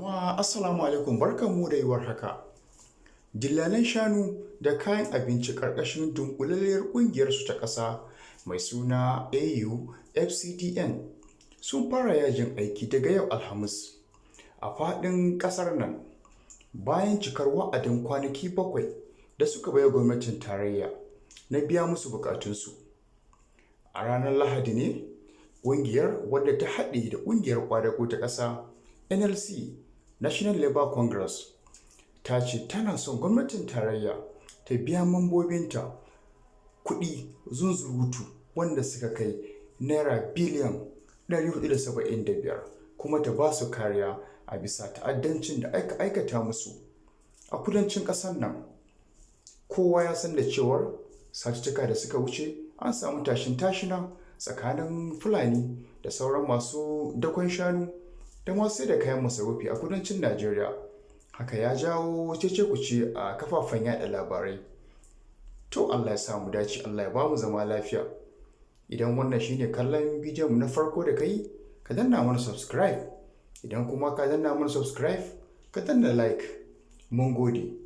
Jama'a Assalamu alaikum barkanmu da yiwuwar haka. Dillalan shanu da kayan abinci ƙarƙashin dunkulalliyar ƙungiyarsu ta ƙasa mai suna AU-FCDN sun fara yajin aiki daga yau Alhamis a faɗin ƙasar nan bayan cikar wa'adin kwanaki 7 da suka bai gwamnatin tarayya na biya musu buƙatunsu. A ranar Lahadi ne ƙungiyar wadda ta haɗe da ƙungiyar ƙwadago ta ƙasa NLC National Labour Congress ta ce tana son gwamnatin tarayya ta biya mambobinta kuɗi zunzurutu wanda suka kai naira biliyan 475 kuma ta ba su kariya a bisa ta'addancin da aka aikata musu a kudancin ƙasar nan. Kowa ya san da cewar satuttuka da suka wuce an samu tashin tashina tsakanin Fulani da sauran masu dakon shanu da masu sai da kayan masarufi a kudancin Najeriya. Haka ya jawo cece-kuce a kafafen yada labarai. To Allah ya samu dace, Allah ya ba mu zama lafiya. Idan wannan shine kallon bidiyon mu na farko da kai, ka danna mana subscribe. Idan kuma ka danna mana subscribe, ka danna like. Mun gode.